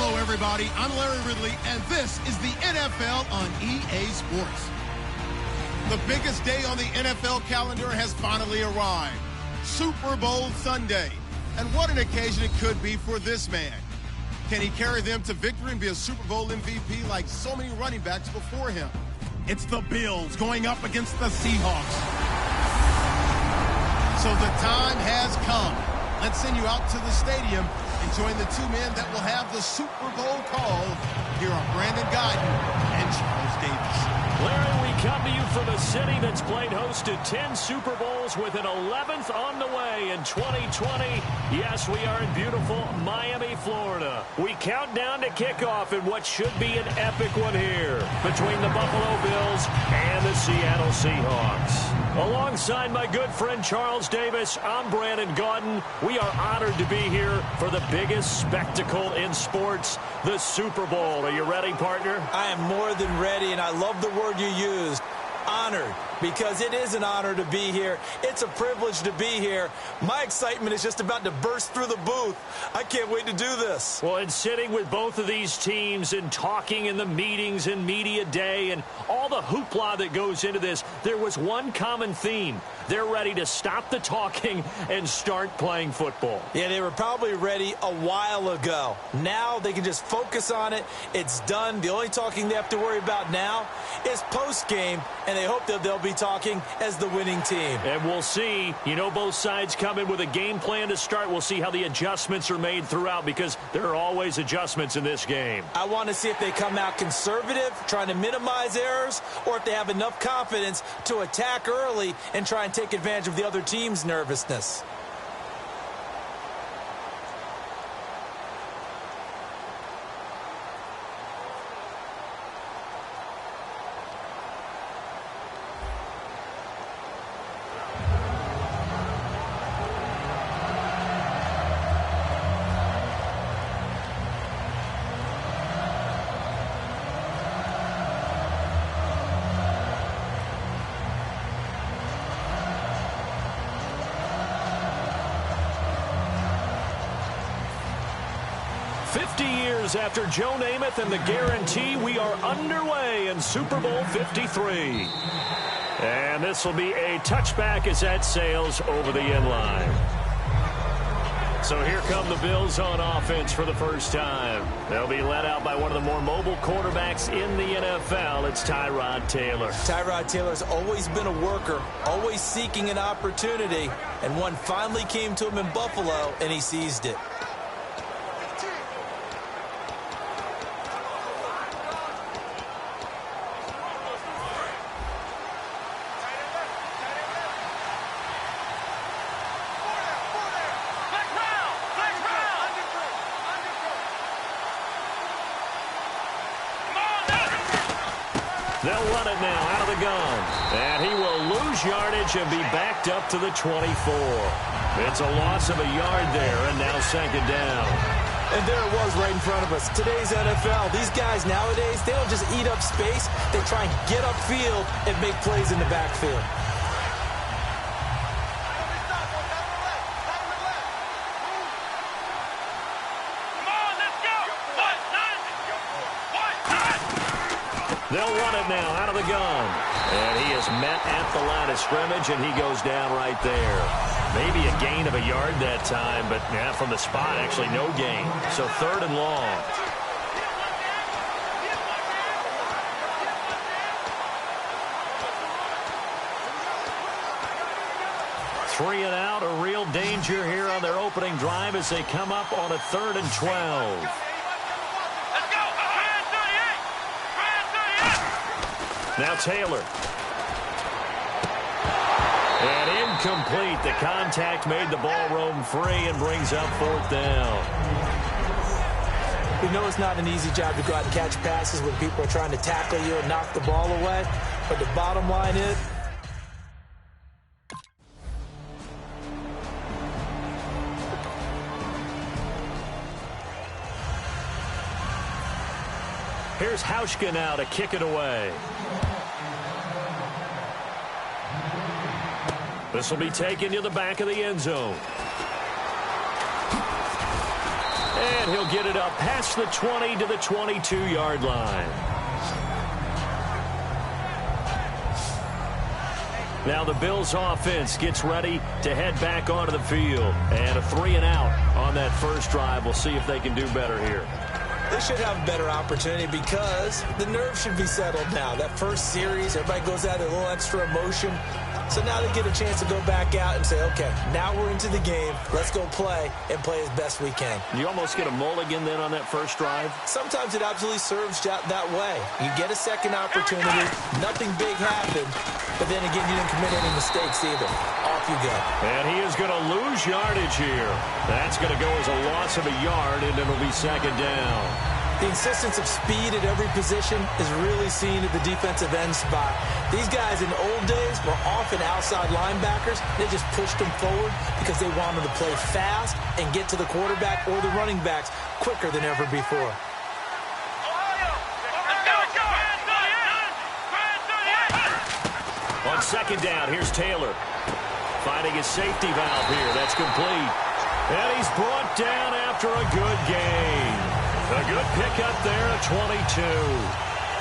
Hello, everybody. I'm Larry Ridley, and this is the NFL on EA Sports. The biggest day on the NFL calendar has finally arrived. Super Bowl Sunday. And what an occasion it could be for this man. Can he carry them to victory and be a Super Bowl MVP like so many running backs before him? It's the Bills going up against the Seahawks. So the time has come. Let's send you out to the stadium and join the two men that will have the Super Bowl call. Here are Brandon Gaudin and Charles Davis. Larry, we come to you from a city that's played host to 10 Super Bowls with an 11th on the way in 2020. Yes, we are in beautiful Miami, Florida. We count down to kickoff in what should be an epic one here between the Buffalo Bills and the Seattle Seahawks. Alongside my good friend Charles Davis, I'm Brandon Gaudin. We are honored to be here for the biggest spectacle in sports, the Super Bowl. Are you ready, partner? I am more than ready, and I love the word you used, honored, because it is an honor to be here. It's a privilege to be here. My excitement is just about to burst through the booth. I can't wait to do this. Well, and sitting with both of these teams and talking in the meetings and media day and all the hoopla that goes into this, there was one common theme. They're ready to stop the talking and start playing football. Yeah, they were probably ready a while ago. Now they can just focus on it. It's done. The only talking they have to worry about now is post-game, and they hope that they'll be talking as the winning team. And we'll see. You know, both sides come in with a game plan to start. We'll see how the adjustments are made throughout, because there are always adjustments in this game. I want to see if they come out conservative, trying to minimize errors, or if they have enough confidence to attack early and try and take advantage of the other team's nervousness. After Joe Namath and the guarantee, we are underway in Super Bowl 53. And this will be a touchback as that sails over the end line. So here come the Bills on offense for the first time. They'll be led out by one of the more mobile quarterbacks in the NFL. It's Tyrod Taylor. Tyrod Taylor's always been a worker, always seeking an opportunity, and one finally came to him in Buffalo, and he seized it. They'll run it now out of the gun. And he will lose yardage and be backed up to the 24. It's a loss of a yard there, and now second down. And there it was right in front of us. Today's NFL, these guys nowadays, they don't just eat up space. They try and get upfield and make plays in the backfield. They'll run it now out of the gun. And he is met at the line of scrimmage, and he goes down right there. Maybe a gain of a yard that time, but yeah, from the spot, actually no gain. So third and long. Three and out, a real danger here on their opening drive as they come up on a 3rd and 12. Now Taylor. And incomplete. The contact made the ball roam free and brings up 4th down. We know it's not an easy job to go out and catch passes when people are trying to tackle you and knock the ball away. But the bottom line is, here's Hauschka now to kick it away. This will be taken to the back of the end zone. And he'll get it up past the 20 to the 22-yard line. Now the Bills offense gets ready to head back onto the field. And a 3-and-out on that first drive. We'll see if they can do better here. They should have a better opportunity because the nerves should be settled now. That first series, everybody goes out with a little extra emotion. So now they get a chance to go back out and say, okay, now we're into the game. Let's go play and play as best we can. You almost get a mulligan then on that first drive? Sometimes it absolutely serves that way. You get a second opportunity. Nothing big happened. But then again, you didn't commit any mistakes either. Off you go. And he is going to lose yardage here. That's going to go as a loss of a yard, and it'll be second down. The insistence of speed at every position is really seen at the defensive end spot. These guys in the old days were often outside linebackers. They just pushed them forward because they wanted to play fast and get to the quarterback or the running backs quicker than ever before. On second down, here's Taylor. Finding his safety valve here. That's complete. And he's brought down after a good gain. A good pickup there at 22.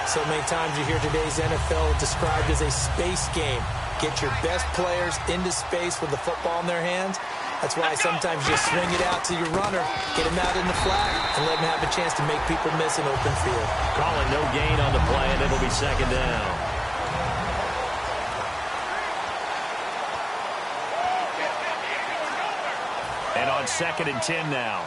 So many times you hear today's NFL described as a space game. Get your best players into space with the football in their hands. That's why sometimes you swing it out to your runner, get him out in the flat, and let him have a chance to make people miss an open field. Calling no gain on the play, and it'll be second down. And on 2nd and 10 now.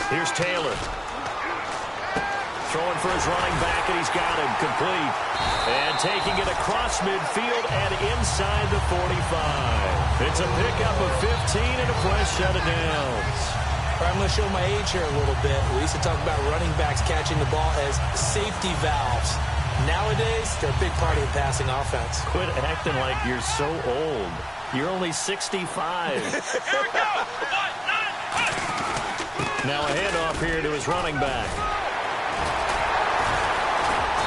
Here's Taylor. Throwing for his running back, and he's got him complete. And taking it across midfield and inside the 45. It's a pickup of 15 and a fresh set of downs. I'm going to show my age here a little bit. We used to talk about running backs catching the ball as safety valves. Nowadays, they're a big part of the passing offense. Quit acting like you're so old. You're only 65. Here we go. Now a handoff here to his running back.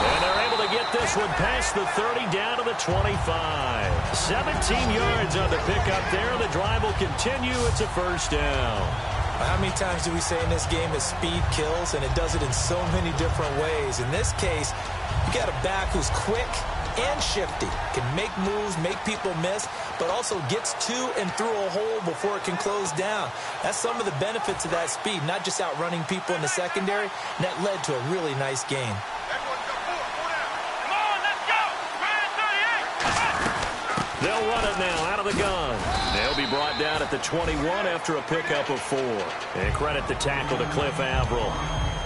And they're able to get this one past the 30 down to the 25. 17 yards on the pickup there. The drive will continue. It's a first down. How many times do we say in this game that speed kills, and it does it in so many different ways? In this case, you got a back who's quick and shifty, can make moves, make people miss, but also gets to and through a hole before it can close down. That's some of the benefits of that speed, not just outrunning people in the secondary, and that led to a really nice game. They'll run it now out of the gun. They'll be brought down at the 21 after a pickup of 4. And credit the tackle to Cliff Averill.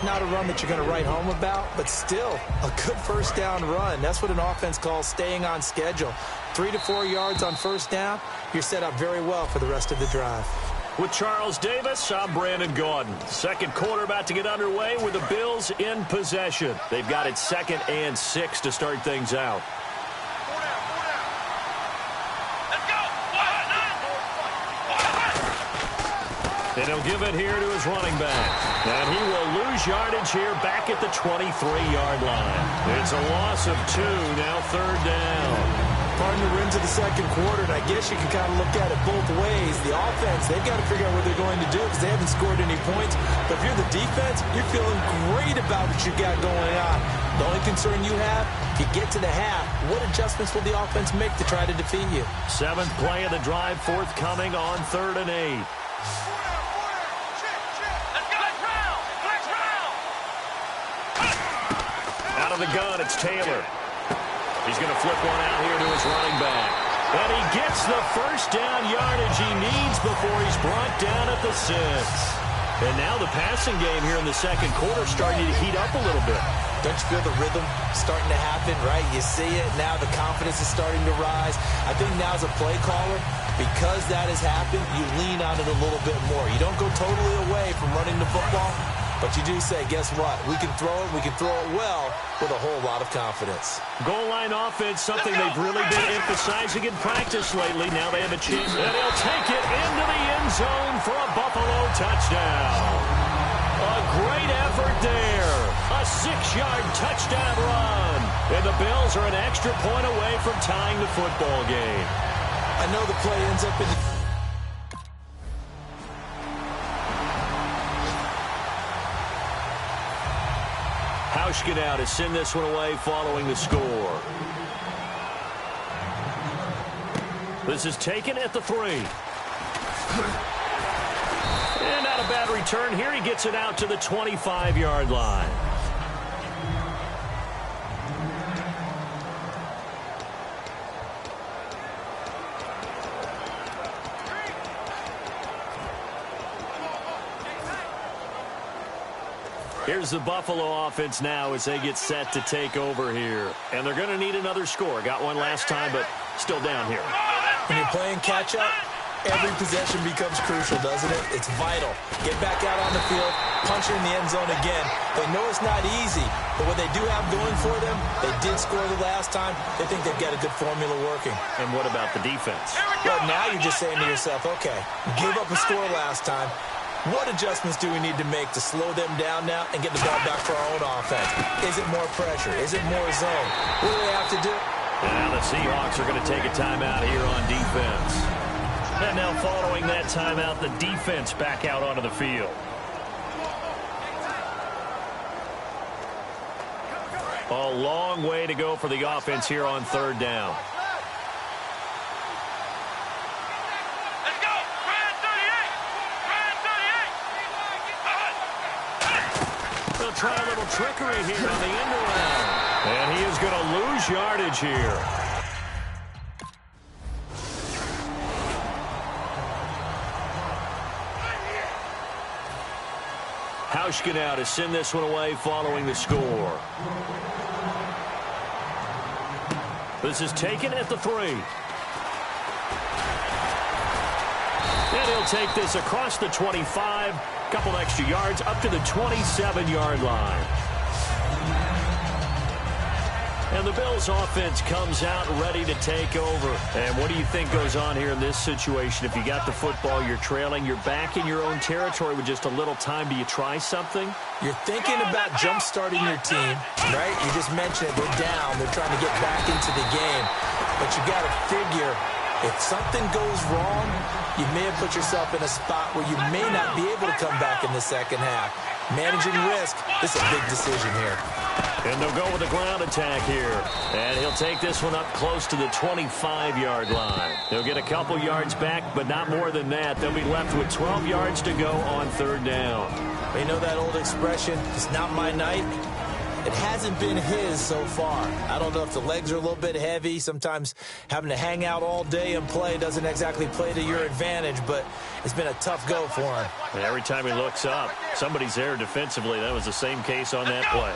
Not a run that you're going to write home about, but still a good first down run. That's what an offense calls staying on schedule. 3 to 4 yards on first down, you're set up very well for the rest of the drive. With Charles Davis, I'm Brandon Gaudin. Second quarter about to get underway with the Bills in possession. They've got it 2nd and 6 to start things out. And he'll give it here to his running back. And he will lose yardage here back at the 23-yard line. It's a loss of 2, now 3rd down. Pardon the rims of the second quarter, and I guess you can kind of look at it both ways. The offense, they've got to figure out what they're going to do because they haven't scored any points. But if you're the defense, you're feeling great about what you got going on. The only concern you have, if you get to the half, what adjustments will the offense make to try to defeat you? 7th play of the drive forthcoming on 3rd and 8. Out of the gun, it's Taylor. He's going to flip one out here to his running back. And he gets the first down yardage he needs before he's brought down at the 6. And now the passing game here in the second quarter starting to heat up a little bit. Don't you feel the rhythm starting to happen, right? You see it. Now the confidence is starting to rise. I think now as a play caller, because that has happened, you lean on it a little bit more. You don't go totally away from running the football. But you do say, guess what? We can throw it well with a whole lot of confidence. Goal line offense, something they've really been emphasizing in practice lately. Now they have a chance, and he'll take it into the end zone for a Buffalo touchdown. A great effort there. A A 6-yard touchdown run. And the Bills are an extra point away from tying the football game. I know the play ends up in the... Hauschka now to send this one away following the score. This is taken at the 3. And not a bad return here. He gets it out to the 25-yard line. Here's the Buffalo offense now as they get set to take over here. And they're going to need another score. Got one last time, but still down here. When you're playing catch-up, every possession becomes crucial, doesn't it? It's vital. Get back out on the field, punch it in the end zone again. They know it's not easy, but what they do have going for them, they did score the last time. They think they've got a good formula working. And what about the defense? Well, now you're just saying to yourself, okay, give up a score last time. What adjustments do we need to make to slow them down now and get the ball back for our own offense? Is it more pressure? Is it more zone? What do they have to do? And now the Seahawks are going to take a timeout here on defense. And now following that timeout, the defense back out onto the field. A long way to go for the offense here on 3rd down. They'll try a little trickery here on the end around. And he is going to lose yardage here. Hauschka now to send this one away following the score. This is taken at the 3. And he'll take this across the 25. Couple extra yards up to the 27-yard line. And the Bills offense comes out ready to take over. And what do you think goes on here in this situation? If you got the football, you're trailing, you're back in your own territory with just a little time. Do you try something? You're thinking about jump-starting your team, right? You just mentioned it. They're down. They're trying to get back into the game. But you got to figure, if something goes wrong, you may have put yourself in a spot where you may not be able to come back in the second half. Managing risk is a big decision here. And they'll go with a ground attack here. And he'll take this one up close to the 25-yard line. They'll get a couple yards back, but not more than that. They'll be left with 12 yards to go on 3rd down. You know that old expression, it's not my night? It hasn't been his so far. I don't know if the legs are a little bit heavy. Sometimes having to hang out all day and play doesn't exactly play to your advantage, but it's been a tough go for him. And every time he looks up, somebody's there defensively. That was the same case on that play.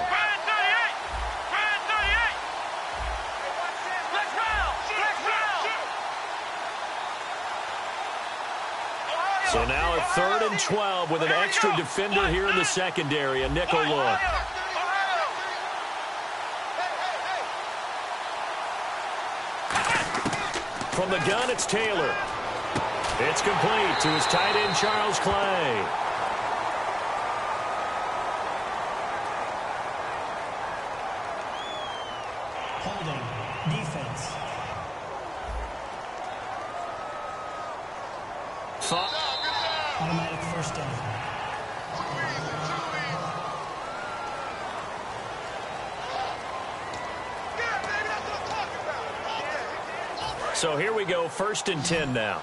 So now a 3rd and 12 with an extra defender here in the secondary, a nickel look. From the gun, it's Taylor. It's complete to his tight end, Charles Clay. Holding. Defense. Automatic 1st down. So here we go, 1st and 10 now.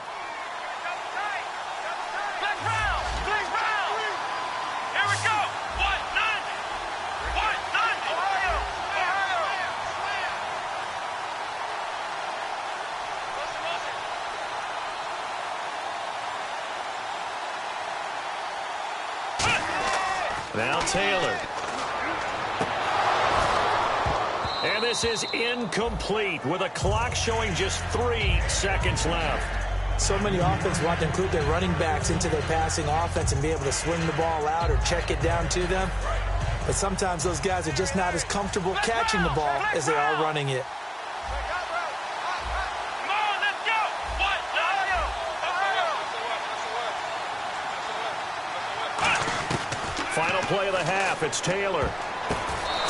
Now Taylor. And this is incomplete with a clock showing just 3 seconds left. So many offenses want to include their running backs into their passing offense and be able to swing the ball out or check it down to them. But sometimes those guys are just not as comfortable catching the ball as they are running it. Final play of the half, it's Taylor.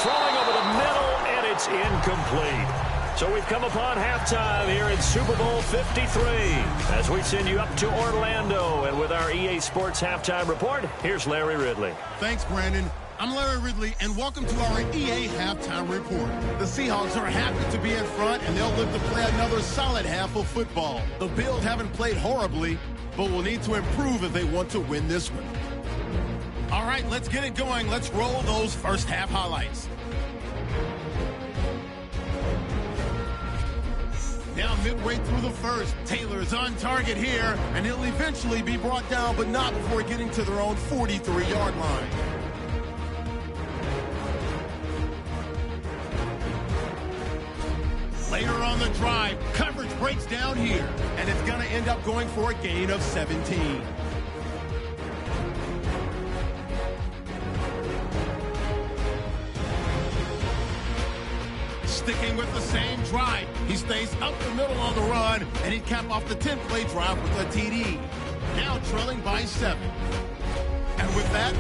throwing over the middle, and it's incomplete. So we've come upon halftime here in Super Bowl 53 as we send you up to Orlando. And with our EA Sports Halftime Report, here's Larry Ridley. Thanks, Brandon. I'm Larry Ridley, and welcome to our EA Halftime Report. The Seahawks are happy to be in front, and they'll live to play another solid half of football. The Bills haven't played horribly, but will need to improve if they want to win this one. All right, let's get it going. Let's roll those first half highlights. Now midway through the first, Taylor's on target here, and he'll eventually be brought down, but not before getting to their own 43-yard line. Later on the drive, coverage breaks down here, and it's going to end up going for a gain of 17. Sticking with the same drive, he stays up the middle on the run, and he capped off the 10-play drive with a TD. Now trailing by 7. And with that,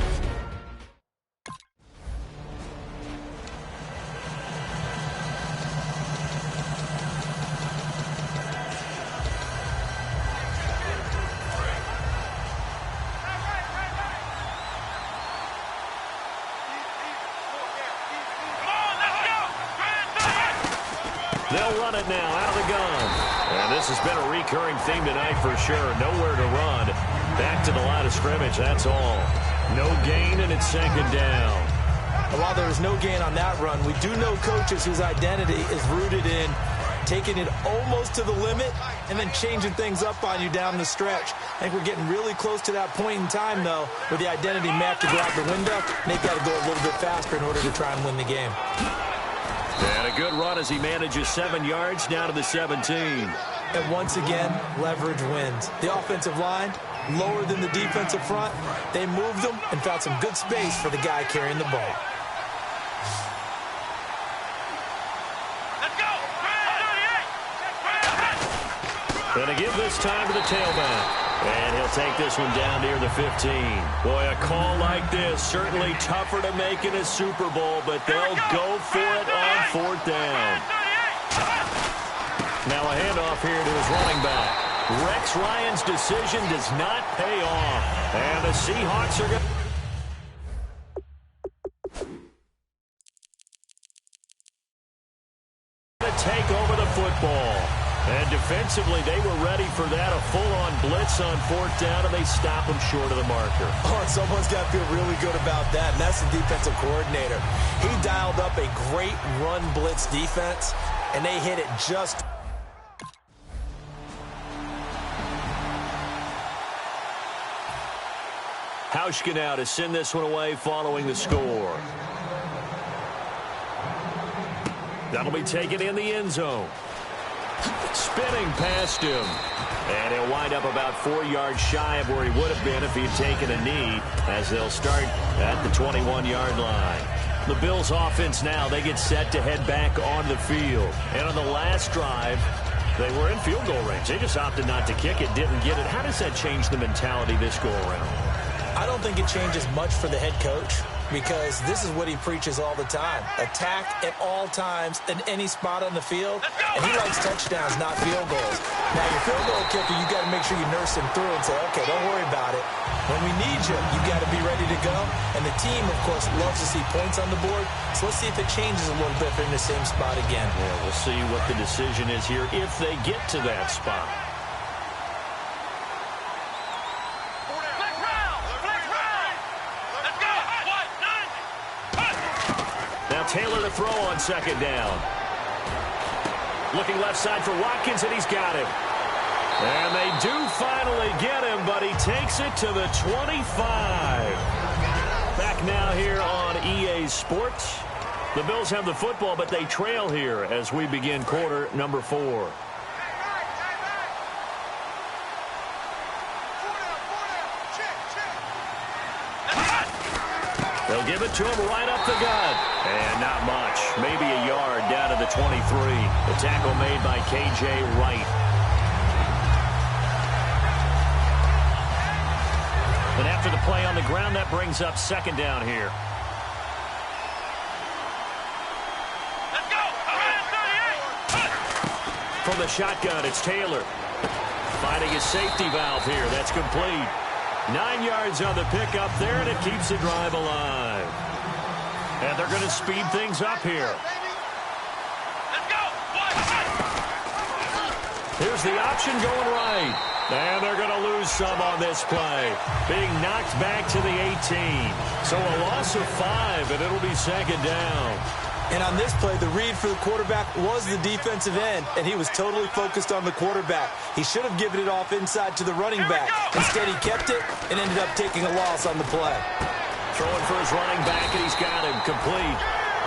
they'll run it now out of the gun. And this has been a recurring theme tonight for sure. Nowhere to run. Back to the line of scrimmage, that's all. No gain, and it's second down. While there was no gain on that run, we do know coaches whose identity is rooted in taking it almost to the limit and then changing things up on you down the stretch. I think we're getting really close to that point in time, though, where the identity may have to go out the window. They've got to go a little bit faster in order to try and win the game. And a good run as he manages 7 yards down to the 17. And once again, leverage wins. The offensive line, lower than the defensive front. They moved them and found some good space for the guy carrying the ball. Let's go! And to give this time to the tailback. And he'll take this one down near the 15. Boy, a call like this, certainly tougher to make in a Super Bowl, but they'll go for it on 4th down. Now a handoff here to his running back. Rex Ryan's decision does not pay off. And the Seahawks are going to take over the football. And defensively, they were ready for that, a full-on blitz on 4th down, and they stop them short of the marker. Oh, and someone's got to feel really good about that, and that's the defensive coordinator. He dialed up a great run blitz defense, and they hit it just. Hauschka now to send this one away following the score. That'll be taken in the end zone. Spinning past him. And he'll wind up about 4 yards shy of where he would have been if he had taken a knee, as they'll start at the 21-yard line. The Bills offense now, they get set to head back on the field. And on the last drive, they were in field goal range. They just opted not to kick it, didn't get it. How does that change the mentality this go around? I don't think it changes much for the head coach, because this is what he preaches all the time. Attack at all times in any spot on the field. And he likes touchdowns, not field goals. Now, your field goal kicker, you got to make sure you nurse him through and say, okay, don't worry about it. When we need you, you got to be ready to go. And the team, of course, loves to see points on the board. So let's see if it changes a little bit if they're in the same spot again. Yeah, we'll see what the decision is here if they get to that spot. Taylor to throw on 2nd down. Looking left side for Watkins, and he's got him. And they do finally get him, but he takes it to the 25. Back now here on EA Sports. The Bills have the football, but they trail here as we begin quarter number 4. They'll give it to him right up the gut. And not much. Maybe a yard down to the 23. The tackle made by K.J. Wright. And after the play on the ground, that brings up 2nd down here. from the shotgun. It's Taylor. Finding his safety valve here. That's complete. 9 yards on the pickup there, and it keeps the drive alive. And they're going to speed things up here. Here's the option going right. And they're going to lose some on this play. Being knocked back to the 18. So a loss of 5, and it'll be second down. And on this play, the read for the quarterback was the defensive end, and he was totally focused on the quarterback. He should have given it off inside to the running back. Instead, he kept it and ended up taking a loss on the play. Throwing for his running back, and he's got him complete.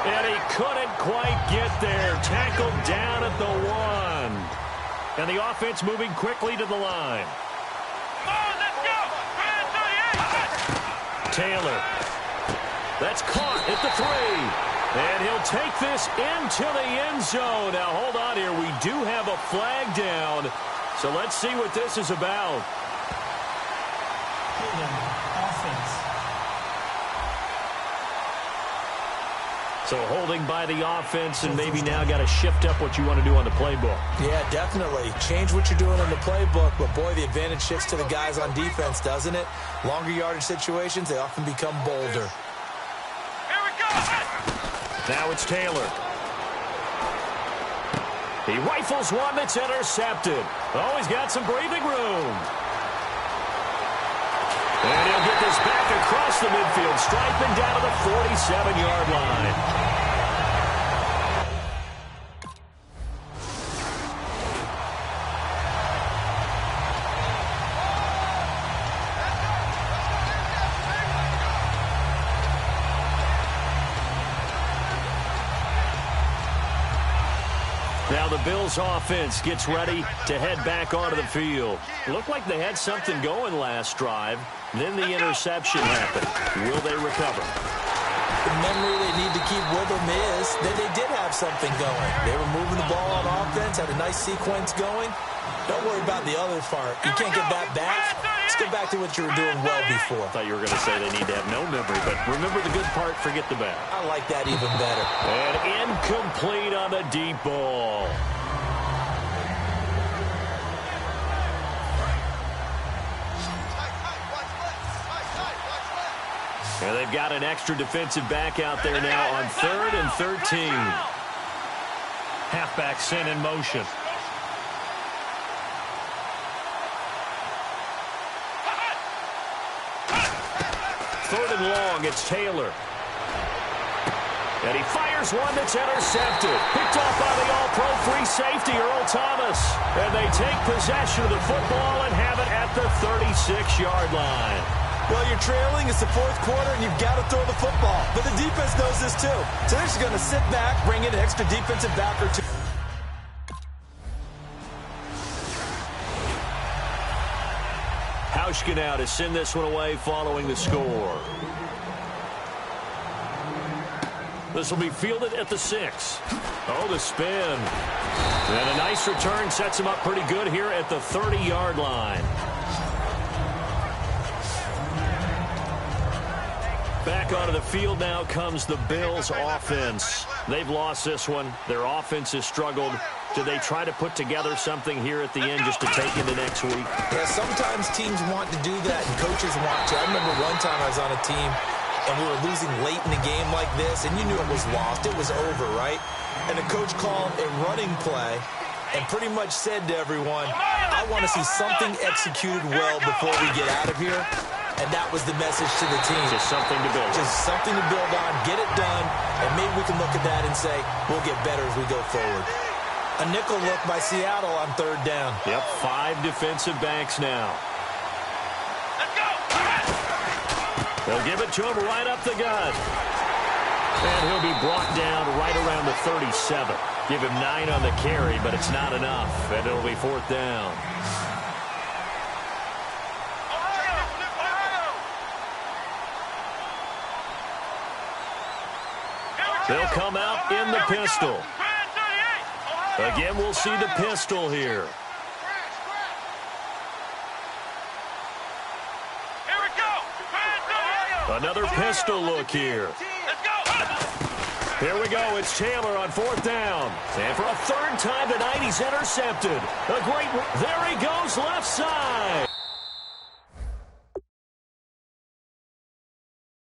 And he couldn't quite get there. Tackled down at the 1. And the offense moving quickly to the line. Taylor. That's caught at the 3. And he'll take this into the end zone. Now, hold on here. We do have a flag down. So let's see what this is about. Offense. So holding by the offense, and maybe now got to shift up what you want to do on the playbook. Yeah, definitely. Change what you're doing on the playbook, but boy, the advantage shifts to the guys on defense, doesn't it? Longer yardage situations, they often become bolder. Here we go! Now it's Taylor. He rifles one that's intercepted. Oh, he's got some breathing room. And he'll get this back across the midfield, striping down to the 47-yard line. Now the Bills offense gets ready to head back onto the field. Looked like they had something going last drive. Then the interception happened. Will they recover? The memory they need to keep with them is that they did have something going. They were moving the ball on offense, had a nice sequence going. Don't worry about the other part. You can't get that back. Let's go back to what you were doing well before. I thought you were going to say they need to have no memory, but remember the good part, forget the bad. I like that even better. And incomplete on the deep ball. And they've got an extra defensive back out there now on 3rd and 13. Halfback sent in motion. Third and long, it's Taylor. And he fires one that's intercepted. Picked off by the all-pro free safety, Earl Thomas. And they take possession of the football and have it at the 36-yard line. Well, you're trailing. It's the 4th quarter, and you've got to throw the football. But the defense knows this, too. So they're just going to sit back, bring in an extra defensive back or two. Hauschka now to send this one away following the score. This will be fielded at the 6. Oh, the spin. And a nice return sets him up pretty good here at the 30-yard line. Back onto the field now comes the Bills offense. They've lost this one. Their offense has struggled. Do they try to put together something here at the end just to take into next week? Yeah, sometimes teams want to do that and coaches want to. I remember one time I was on a team and we were losing late in the game like this, and you knew it was lost. It was over, right? And the coach called a running play and pretty much said to everyone, I want to see something executed well before we get out of here. And that was the message to the team. Just something to build on. Just something to build on, get it done, and maybe we can look at that and say, we'll get better as we go forward. A nickel look by Seattle on 3rd down. Yep, 5 defensive backs now. Let's go! They'll give it to him right up the gut. And he'll be brought down right around the 37. Give him 9 on the carry, but it's not enough. And it'll be 4th down. They'll come out in the pistol. Again, we'll see the pistol here. Another pistol look here. Here we go. It's Taylor on 4th down. And for a third time tonight, he's intercepted. There he goes left side.